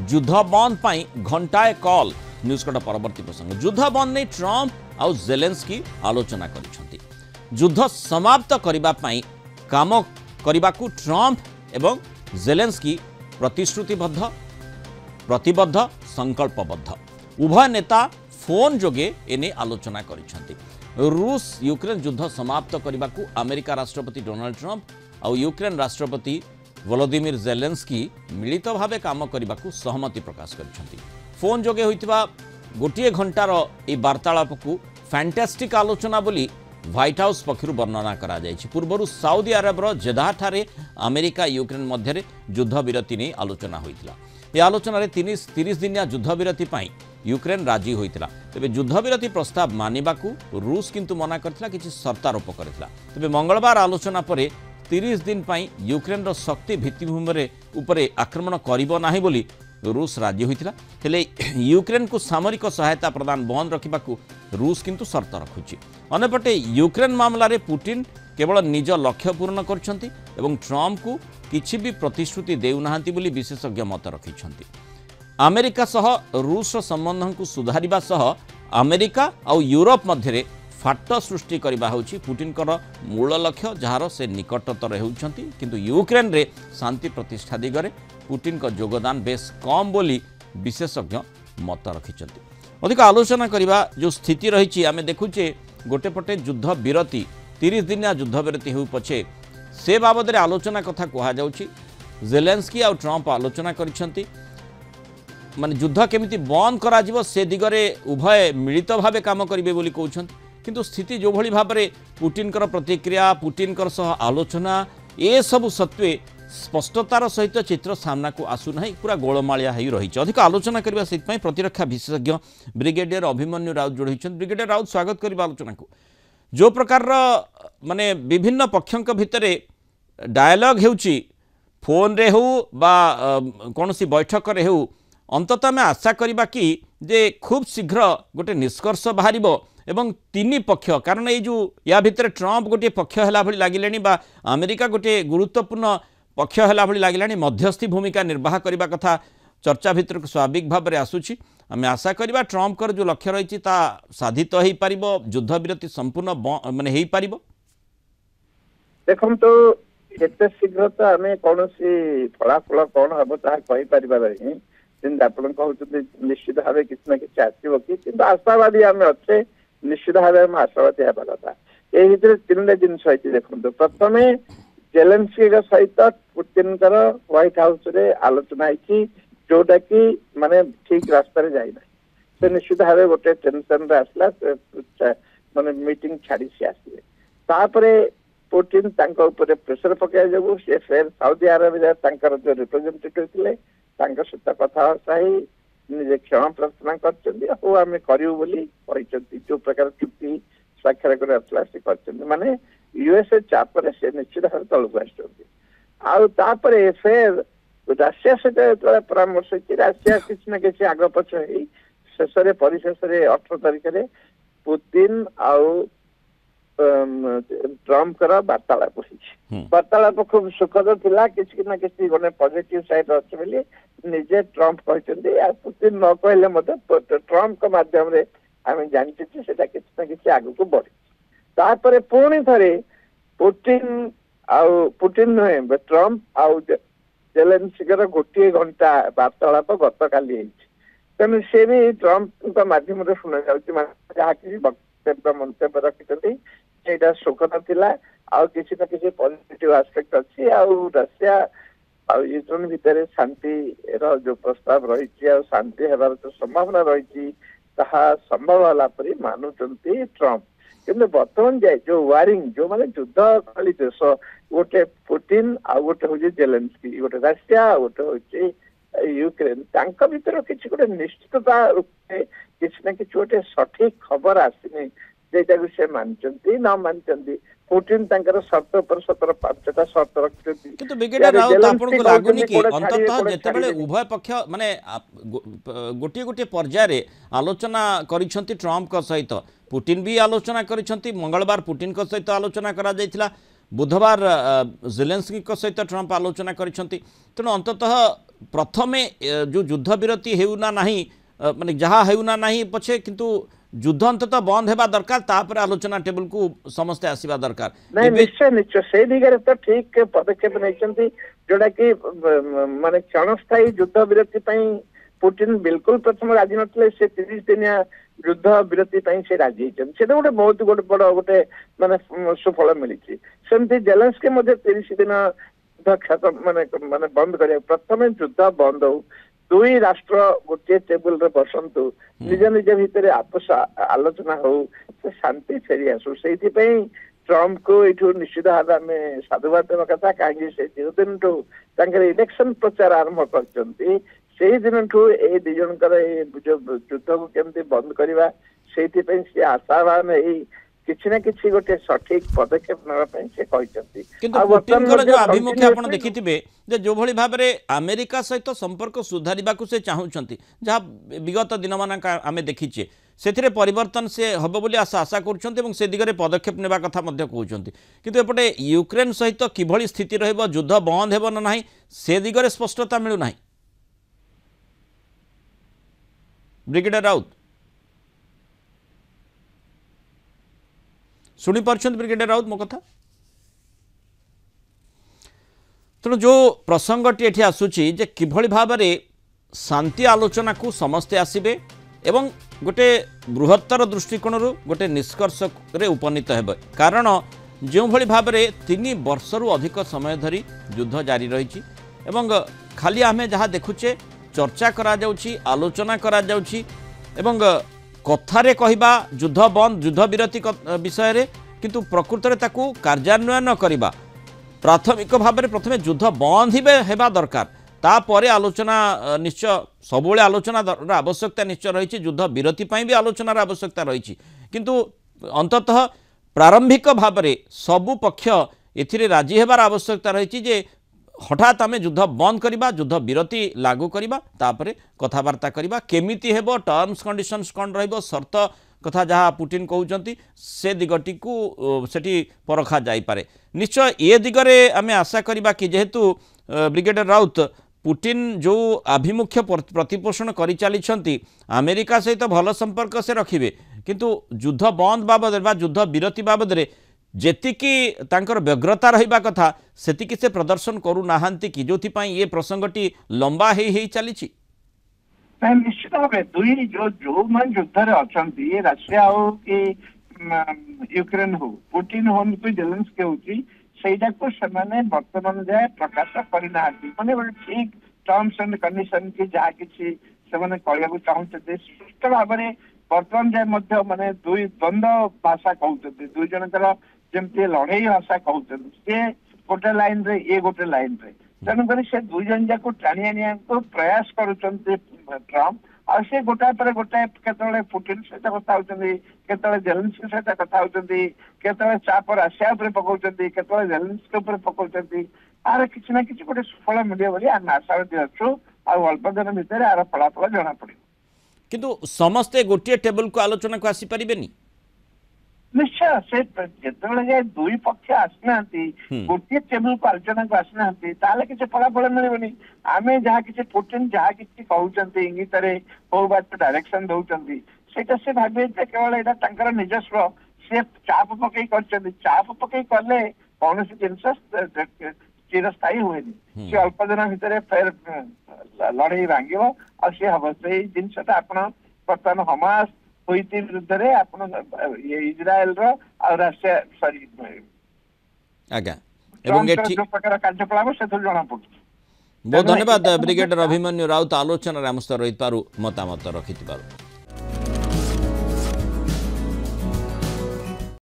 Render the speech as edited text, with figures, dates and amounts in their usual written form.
युद्ध बंद पाई घंटाए call news cut परवर्ती प्रसंग युद्ध बंद नहीं ट्रंप आउ जेलेंस्की आलोचना करिसेंती युद्ध समाप्त करबा पाई काम करबा को ट्रंप एवं जेलेंस्की प्रतिश्रुतिबद्ध प्रतिबद्ध संकल्पबद्ध उभय नेता फोन जोगे एने आलोचना करिसेंती रूस यूक्रेन युद्ध समाप्त करबा को अमेरिका राष्ट्रपति डोनाल्ड ट्रंप आउ यूक्रेन राष्ट्रपति वोलोदिमिर जेलेंस्की मिलित भावे काम करने को सहमति प्रकाश करिसेंती फोन जोगे होइतिबा गोटे घंटार ए वार्तालाप को फैंटास्टिक आलोचना बोली व्हाइट हाउस पक्षरु वर्णना करा जायछि। पूर्वरु साउदी अरबर जेदाह ठारे अमेरिका यूक्रेन मध्य युद्ध विरति नहीं आलोचना होइतिला। ए आलोचना 30 दिनिया युद्ध विरति पाई यूक्रेन राजी होइतिला। तेबे युद्ध विरति प्रस्ताव मानिबाकू रूस किंतु मना करथिला किछि शर्तारोप करथिला। तेबे मंगलवार आलोचना परे 30 दिन पाई यूक्रेन रो शक्ति भित्तिभूमि उपरे आक्रमण करिबो नाही बोली रूस राजी होइतिला। हेले यूक्रेन को सामरिक सहायता प्रदान बंद रखिबाकू रूस किंतु शर्त रखुछि। अन्यपटे यूक्रेन मामला रे पुतिन केवल निज लक्ष्य पूर्ण करछंती एवं ट्रंप को किछि भी प्रतिश्रुति देउनाहांती बोली विशेषज्ञ मत रखिछंती। अमेरिका सह रूस संबंध को सुधारिबा सह अमेरिका और यूरोप मध्य फाट सृष्टि करबा होछि पुतिन मूल लक्ष्य जार से निकटतर होउछंती। किंतु यूक्रेन रे शांति प्रतिष्ठा दिगरे पुतिन का योगदान बेस कम बोली विशेषज्ञ मत रखिछंती। अधिक आलोचना करबा जो स्थिति रही आम देखुचे गोटे पटे युद्ध विरति 30 दिनिया युद्ध विरति हो पछे से बाबद रे आलोचना कथा कहा जाउछि। जेलेंस्की और ट्रंप आलोचना करिसेंती माने युद्ध केमिति बंद करा जिवो से दिगरे उभय मिलित भावे काम करिवे बोली कहउछंती। किंतु स्थिति जो भली भाबरे पुतिन प्रतिक्रिया पुतिन सह आलोचना ए सब सत्वे स्पष्टतार सहित चित्र सामना को आसु नहीं पूरा गोलमालिया हो रही। अधिक आलोचना करबा सहित प्रतिरक्षा विशेषज्ञ ब्रिगेडियर अभिमन्यु राउत जोड़ी ब्रिगेडियर राउत स्वागत करबा आलोचना को जो प्रकार माने विभिन्न पक्षों भितर डायलॉग हेउची फोन रे हो बा कोनोसी बैठक रे हो अंततः में आशा करबा कि जे खूब शीघ्र गोटे निष्कर्ष बाहरिबो एवं तीन पक्ष कारण ये जो या भितर ट्रंप गोटे पक्ष है भली लगिले बा अमेरिका गोटे गुरुत्वपूर्ण पक्ष है भली लगिले मध्यस्थी भूमिका निर्वाह करने कथा चर्चा भितर स्वाभाविक भाव में आसूची। आम आशा करवा ट्रंप जो लक्ष्य रही साधित हो पार युद्ध विरति संपूर्ण माने हो पार देखो तो एते शीघ्र तो आम कौन फलाफल कौन हम ताकि निश्चित भाव किसी ना कि आसो कि आशावादी आम अच्छे निश्चित भाव में आशावादी हवा कथा ये भर 3टा जिन देखो प्रथम जेलेंस्की सहित पुतिन व्हाइट हाउस रे आलोचना है जोटा कि माने ठीक रास्ता रे जाई से निश्चित भाव गोटे टेंशन रे आसला माने मीटिंग छाड़ी सी आसिले तापरे पुतिन तांको ऊपर प्रेशर पकाया जगो से फिर साउदी अरेबिया तांकर जो रिप्रेजेंटेटिव थिले तांकर सहित कथा सही निजे क्षमा प्रार्थना कर आम करू बोली जो प्रकार चुक्ति स्वाक्षर कर माने यूएसए चाप से निश्चित भाव तलक आसपर फिर राशिया सहित परामर्श राशिया किसी ना कि आग पछ शेष परिशेष 18 तारिख में पुतिन आउ ट्रंप वार्तालाप वार्तालाप खूब सुखद थिला किसी ना किसी गोटे पॉजिटिव साइड अच्छे बोली निजे ट्रंप कहते पुतिन न कहले ट्रंप के माध्यम रे आम जानते किसी ना किसी आग को बढ़ी तापर पुणी थे पुतिन नुहे ट्रंप आउ जेलेंस्की गोटे घंटा वार्तालाप गत काली तेणु सी भी ट्रंप मध्यम शुणा जहाँ किसी वक्तव्य मंतव्य रखिंट यहाँ सुखद थिला आउ किसी ना किसी पॉजिटिव एस्पेक्ट अच्छी रशिया आउ यूक्रेन भितर शांति जो प्रस्ताव रही शांति होबार जो संभावना रही संभव है मानुंट ट्रंप किंतु बर्तमान जाए जो वारिंग जो माने युद्ध काली देश गोटे पुतिन आ गोटे हूँ जेलेंस्की गोटे रशिया गोटे हूँ यूक्रेन तांका भीतर किसी गोटे निश्चितता रूपे किसी ना कि गोटे सठिक खबर आसनी जेटा से मानचंती न मानचंती पुतिन तांकर शर्त पर 5टा शर्त रखिछंती किंतु ब्रिगेडियर राउत आपन को लागुनी कि अंततः जेतेबेले उभय पक्ष माने गोटे गोटे पर्याय रे आलोचना करिसंती ट्रंप का सहित पुतिन भी आलोचना करिसंती मंगलवार पुतिन का सहित आलोचना करा जायतिला बुधवार जेलेंस्की सहित ट्रंप आलोचना करिसंती तेणु अंततः प्रथमे जो युद्ध विरति हेउना नहीं माने जहाँ हेउना नहीं पछे किंतु युद्ध अंततः बंद हेबा दरकार तापर आलोचना टेबल को समस्ते आसीबा दरकार नहीं निश्चय निश्चय से दिगरे तो ठीक पदक्षेप नहीं जोड़ा कि माने क्षणस्थायी युद्ध विरति पुटिन बिल्कुल प्रथम राजी नथिले से 30 दिनिया युद्ध विरति से राजी होइछन से गोटे बहुत गोटे बड़ गोटे माने सुफल मिली सेमती जेलेंस्की मध्य 30 दिन खत्म माने माने बंद करे प्रथम युद्ध बंद हो दुई राष्ट्र गोटे टेबल रे बसंतु निज निज भितर आपस आलोचना हो से शांति फेरी आसु से ट्रम्प को ये निश्चित भाव आम साधुवाद देवा कथा कहीं से जो दिन इलेक्शन प्रचार आरंभ कर दिन ए दिजनकर जो युद्ध को केमती बंद करवा से आशावान किसी ना किसी गोटे सठिक पदक्षेप आभिमुख्य आप देखिए जो भली भाव में अमेरिका सहित संपर्क सुधार से चाहूँगी जहाँ विगत दिन मान आम देखीचे से परिवर्तन से हम बोली आशा कर दिगरे पदक्षेप नेबा कथा कहते किंतु एपटे यूक्रेन सहित किभली स्थिति रहिबो युद्ध बंद हेबो ना नहीं से दिगरे स्पष्टता मिलू नहीं। ब्रिगेडियर राउत शुणी पार्छन ब्रिगेडियर राउत मो कथा तेणु जो प्रसंगटी एठी आसुची जे किभली भाव में शांति आलोचना को समस्ते आसीबे एवं गोटे बृहत्तर दृष्टिकोण गोटे निष्कर्ष रे उपनीत हेबे कारण जो भली भाव में 3 वर्षरु अधिक समय धरी युद्ध जारी रही एवं खाली आमे जहाँ देखुचे चर्चा करा जाउची आलोचना करा जाउची एवं कथारे कहबा युद्ध बंद युद्ध विरति विषय रे किंतु प्रकृत रे ताकू कार्यान्वयन करबा प्राथमिक भाव में प्रथमे युद्ध बंद ही हेबा दरकार तापरे आलोचना निश्चय सबुले आलोचना आवश्यकता निश्चय रही युद्ध विरति भी आलोचनार आवश्यकता रही किंतु अंततः प्रारंभिक भाव में सबु पक्ष एथिरे राजी हेबार आवश्यकता रही जे हठात आम युद्ध बंद करवा युद्ध विरति लागू करवा तापरे कथबार्ता करवा केमिति हेबो टर्म्स कंडीशंस कौन रहिबो शर्त कथा जहाँ पुटिन कहते से दिगटी को सेठी परखा जाई पारे निश्चय ये दिगरे आम आशा करवा कि जेहेतु ब्रिगेडियर राउत पुटिन जो आभिमुख्य प्रतिपोषण कर चली अमेरिका सहित भल संपर्क से रखिए किंतु युद्ध बंद बाबद युद्ध विरति बाबद जेतिकी तांकर व्यग्रता रहिबा कथा सेतिकी से प्रदर्शन करू नाहांती कि जोथि पई ये प्रसंगटी लंबा हे चली निश्चित भाव दुई जो मन युद्ध अच्छा रशिया हो कि यूक्रेन हो पुटिन हो कि जेलेंस्की होची सेटा को सेमाने वर्तमान जाए प्रकाश करना माने ठीक टर्म्स एंड कंडीशन की जहाँ किसी से कहू चाहते स्पष्ट भाव में वर्तमान जाए माने दुई द्वंद्व भाषा कहते दुई जनकर जमती लड़ई भाषा कहते सी गोटे लाइन रे ये गोटे लाइन रे तेणुक से दुई जन जाक टाणी आने प्रयास ट्रम्प आ से गोटाए पर गोटाए केतले पुटिन सहित कथा होचंदी केतले जेलेंस्की सहित कथा होचंदी केतले चाप रशिया ऊपर पकाउचंदी केतले जेलेंस्की ऊपर पकाउचंदी आर किछि ना किछि गोटे सफल मिलियो बोली आम आशावादी अच्छु आ अल्प दिन भितर आर फलाफल जना पड़े किंतु समस्ते गोटे टेबल को आलोचना को आसी परिबेनी निश्चय से जिते जाए दुई पक्ष आसना गोटे टेबल को आलोचना को आसना किसी फलाफल मिलनी आम जहाँ किसी पुटिन जहाँ किसी कहते इंगित हो डायरेक्शन दौरान से भावे केवल यहाँ निजस्व से चाप पकई कर चाप पकई कले कौन जिन चिरस्थायी हुए सी अल्प दिन भितर फेर लड़ई भांग और सी हम से जिनसा आप बर्तमान हमास विरुद्ध रे आपण इजराइल रो और रशिया सॉरी आज्ञा एवं एठी जो प्रकार कार्यकलाप से तो जणा पड़छ। बहुत धन्यवाद ब्रिगेडियर अभिमन्यु राउत आलोचना रामस्तर रही पारु मतामत रखिथिबारु।